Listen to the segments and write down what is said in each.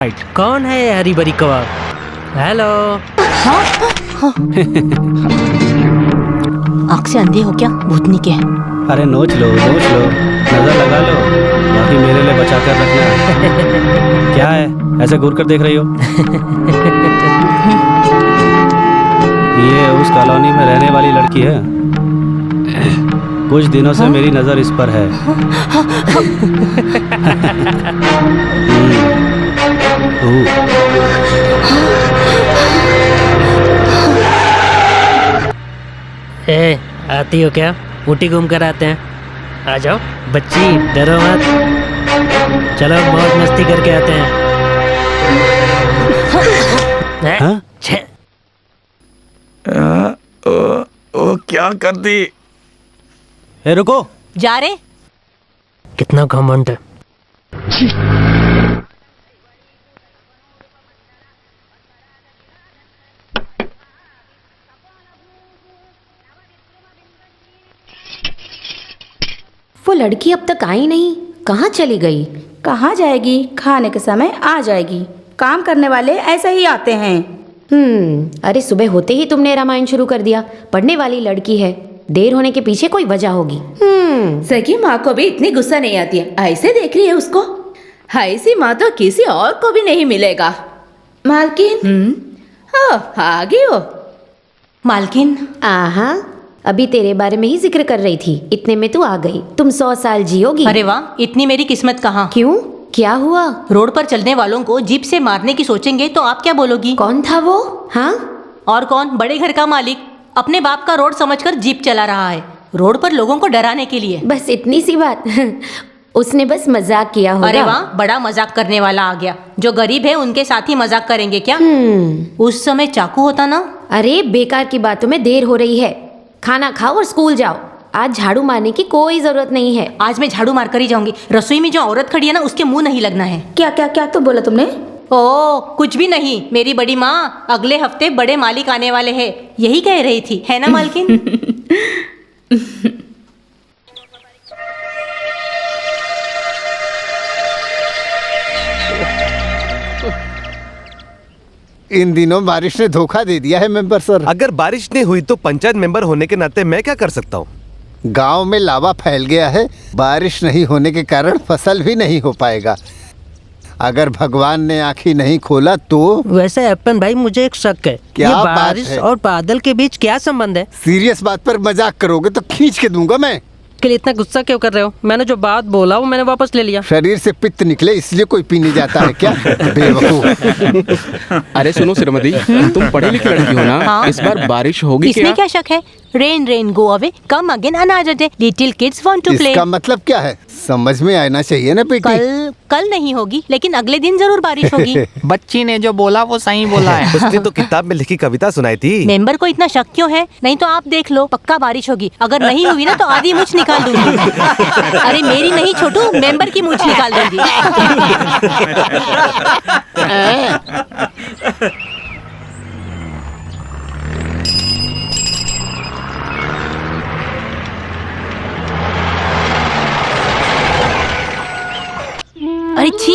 कौन है ये हरी भरी कबाब? हेलो। आँख से अंधे हो क्या भूतनी के? अरे नोच लो नजर लगा लो, बाकी मेरे लिए बचा कर रखना। क्या है ऐसे घूर कर देख रही हो? ये उस कॉलोनी में रहने वाली लड़की है। कुछ दिनों से मेरी नजर इस पर है। ए, आती हो क्या? ऊटी घूम कर आते हैं। आ जाओ बच्ची, डरो मत। चलो बहुत मस्ती करके आते हैं। हाँ? छे। ओ क्या कर दी? ए रुको। जा रे। कितना घमंड है। वो लड़की अब तक आई नहीं, कहाँ चली गई? कहाँ जाएगी? खाने के समय आ जाएगी। काम करने वाले ऐसे ही आते हैं। अरे सुबह होते ही तुमने रामायण शुरू कर दिया। पढ़ने वाली लड़की है, देर होने के पीछे कोई वजह होगी। सगी माँ को भी इतनी गुस्सा नहीं आती है, ऐसे देख रही है उसको। ऐसी माँ तो किसी और को भी नहीं मिलेगा। मालकिन, आ गई हो। मालकिन, आहा, अभी तेरे बारे में ही जिक्र कर रही थी, इतने में तू आ गई। तुम 100 साल जियोगी। अरे वाह, इतनी मेरी किस्मत कहाँ। क्यों, क्या हुआ? रोड पर चलने वालों को जीप से मारने की सोचेंगे तो आप क्या बोलोगी? कौन था वो? हाँ, और कौन? बड़े घर का मालिक अपने बाप का रोड समझकर जीप चला रहा है, रोड पर लोगों को डराने के लिए। बस इतनी सी बात। उसने बस मजाक किया होगा। अरे वाह, बड़ा मजाक करने वाला आ गया। जो गरीब है उनके साथ ही मजाक करेंगे क्या? उस समय चाकू होता ना। अरे बेकार की बातों में देर हो रही है, खाना खाओ और स्कूल जाओ। आज झाड़ू मारने की कोई जरूरत नहीं है। आज मैं झाड़ू मार कर ही जाऊंगी। रसोई में जो औरत खड़ी है ना, उसके मुंह नहीं लगना है। क्या क्या क्या तो बोला तुमने? ओ कुछ भी नहीं। मेरी बड़ी माँ अगले हफ्ते बड़े मालिक आने वाले हैं, यही कह रही थी, है ना मालकिन? इन दिनों बारिश ने धोखा दे दिया है मेंबर सर। अगर बारिश नहीं हुई तो पंचायत मेंबर होने के नाते मैं क्या कर सकता हूँ? गांव में लावा फैल गया है, बारिश नहीं होने के कारण फसल भी नहीं हो पाएगा। अगर भगवान ने आँखें नहीं खोला तो। वैसे अपन भाई, मुझे एक शक है। क्या ये बात बारिश है? और बादल के बीच क्या संबंध है? सीरियस बात पर मजाक करोगे तो खींच के दूंगा मैं। के लिए इतना गुस्सा क्यों कर रहे हो? मैंने जो बात बोला वो मैंने वापस ले लिया। शरीर से पित्त निकले इसलिए कोई पीने जाता है क्या? बेवकूफ। अरे सुनो श्रीमती, तुम पढ़ी लिखी लड़की हो ना? हाँ? इस बार बारिश होगी इसमें क्या शक है? Rain rain go away, come again another day, little kids want to play. इसका मतलब क्या है? समझ में आना चाहिए ना बेटी। कल नहीं होगी, लेकिन अगले दिन जरूर बारिश होगी। बच्ची ने जो बोला वो सही बोला है। उसने तो किताब में लिखी कविता सुनाई थी। मेंबर को इतना शक क्यों है? नहीं तो आप देख लो, पक्का बारिश होगी। अगर नहीं हुई ना तो आधी मूछ निकाल दूंगी। अरे मेरी नहीं छोटू, मेंबर की मूछ निकाल दूंगी। अरे छी,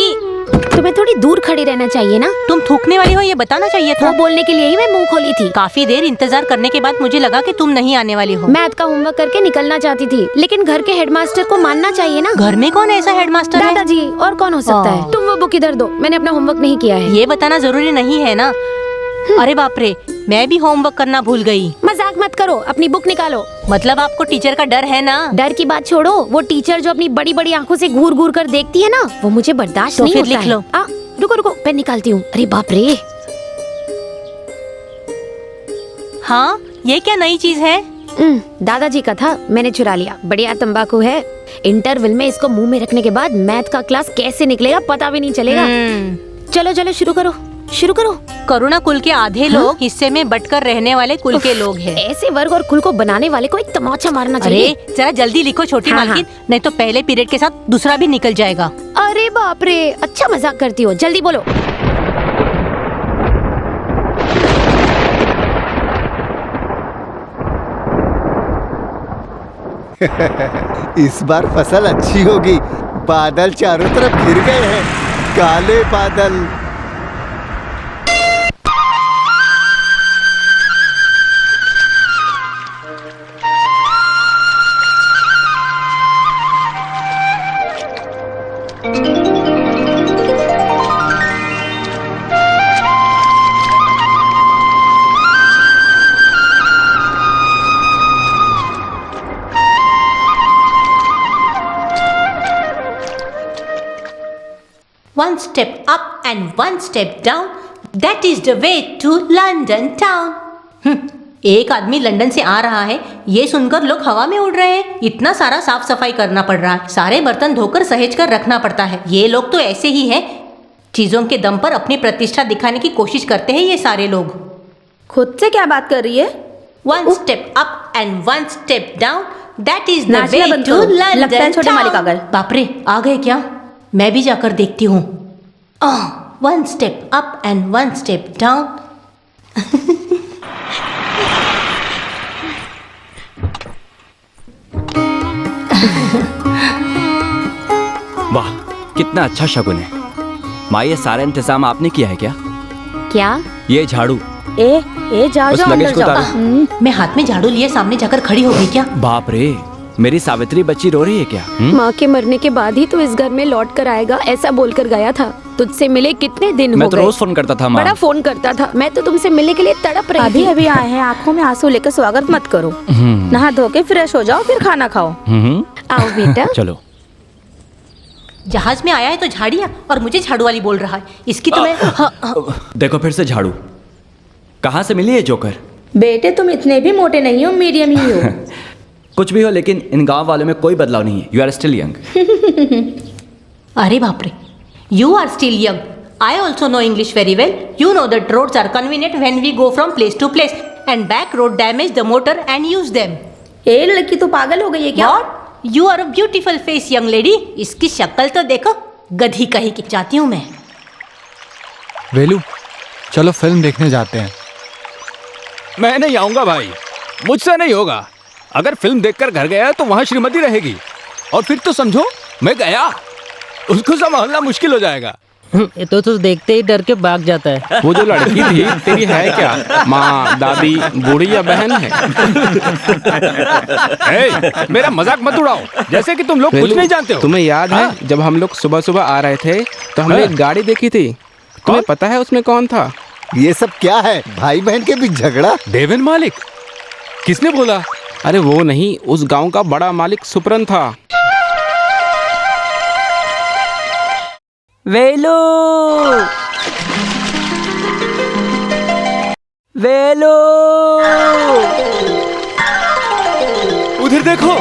तुम्हें थोड़ी दूर खड़ी रहना चाहिए ना। तुम थूकने वाली हो ये बताना चाहिए था। वो बोलने के लिए ही मैं मुंह खोली थी। काफी देर इंतजार करने के बाद मुझे लगा कि तुम नहीं आने वाली हो। मैथ का होमवर्क करके निकलना चाहती थी, लेकिन घर के हेडमास्टर को मानना चाहिए ना। घर में कौन ऐसा हेडमास्टर है? दादाजी, और कौन हो सकता है? तुम वो बुक इधर दो, मैंने अपना होमवर्क नहीं किया है। ये बताना जरूरी नहीं है ना। अरे बाप रे, मैं भी होमवर्क करना भूल गई। मजाक मत करो, अपनी बुक निकालो। मतलब आपको टीचर का डर है ना? डर की बात छोड़ो, वो टीचर जो अपनी बड़ी बड़ी आंखों से घूर घूर कर देखती है ना, वो मुझे बर्दाश्त तो नहीं फिर होता लिख लो। रुको रुको, पेन निकालती हूँ। अरे बाप रे। हाँ, ये क्या नई चीज है? दादाजी का था, मैंने चुरा लिया। बढ़िया तंबाकू है। इंटरवल में इसको मुंह में रखने के बाद मैथ का क्लास कैसे निकलेगा पता भी नहीं चलेगा। चलो चलो शुरू करो, शुरू करो। करुणा कुल के आधे लोग हिस्से में बटकर रहने वाले कुल के लोग हैं। ऐसे वर्ग और कुल को बनाने वाले को एक तमाचा मारना चाहिए। अरे जरा जल्दी लिखो छोटी मालकिन, नहीं तो पहले पीरियड के साथ दूसरा भी निकल जाएगा। अरे बाप रे, अच्छा मजाक करती हो, जल्दी बोलो। इस बार फसल अच्छी होगी। बादल चारों तरफ घिर गए हैं, काले बादल। One step up and one step down. That is the way to London town. एक आदमी लंदन से आ रहा है, ये सुनकर लोग हवा में उड़ रहे हैं। इतना सारा साफ सफाई करना पड़ रहा है, सारे बर्तन धोकर सहेज कर रखना पड़ता है। ये लोग तो ऐसे ही हैं, चीजों के दम पर अपनी प्रतिष्ठा दिखाने की कोशिश करते हैं ये सारे लोग। खुद से क्या बात कर रही है? One step up and one step down. That is the नाचना way बंद to करो। London लगता है छोटे मालिक आ गए। बाप रे, आ गए क्या? मैं भी जाकर देखती हूँ। One step up and one step down. वाह, कितना अच्छा शगुन है। माँ, ये सारा इंतजाम आपने किया है क्या? क्या? ये झाड़ू। ए जाओ उस जाओ लगेज अंदर को जाओ। उतारो। मैं हाथ में झाड़ू लिए सामने जाकर खड़ी हो गई क्या? बाप रे, मेरी सावित्री बच्ची रो रही है क्या? माँ के मरने के बाद ही तो इस घर में लौट कर आएगा, ऐसा बोलकर गया था। तुझसे मिले कितने दिन मैं हो तो गए? रोज फोन करता था माँ। बड़ा फोन करता था। मैं तो तुमसे मिलने के लिए तड़प रही अभी थी। अभी आए हैं, आंखों में आंसू लेकर स्वागत मत करो। नहा धो के फ्रेश हो जाओ, फिर खाना खाओ। आओ बेटा। चलो। जहाज में आया है तो झाड़िया, और मुझे झाड़ू वाली बोल रहा है। इसकी तो मैं देखो फिर से झाड़ू। कहाँ से मिली है जोकर? बेटे तुम इतने भी मोटे नहीं हो, मीडियम ही हो। कुछ भी हो, लेकिन इन गांव वालों में कोई बदलाव नहीं है। You are still young. अरे बाप रे, you are still young. I also know English very well. You know that roads are convenient when we go from place to place, and back road damage the motor and use them. ए लड़की तो पागल हो गई है क्या? What? You are a beautiful face, young lady. इसकी शक्ल तो देखो, गधी कहीं की। जाती हूँ मैं। वेलू, चलो फिल्म देखने जाते हैं। मैं नहीं आऊंगा भाई, मुझसे नहीं होगा। अगर फिल्म देखकर घर गया तो वहां श्रीमती रहेगी, और फिर तो समझो मैं गया, उसको संभालना मुश्किल हो जाएगा। ये तो देखते ही डर के भाग जाता है। वो जो लड़की थी तेरी है क्या? माँ, दादी, बूढ़ी या बहन है? मेरा मजाक मत उड़ाओ, जैसे कि तुम लोग कुछ नहीं जानते हो। तुम्हें याद है जब हम लोग सुबह सुबह आ रहे थे तो हमने एक गाड़ी देखी थी? तुम्हें पता है उसमें कौन था? ये सब क्या है? भाई बहन के बीच झगड़ा? देवेन मालिक? किसने बोला? अरे वो नहीं, उस गांव का बड़ा मालिक सुपरन था। वेलू, वेलू, उधर देखो।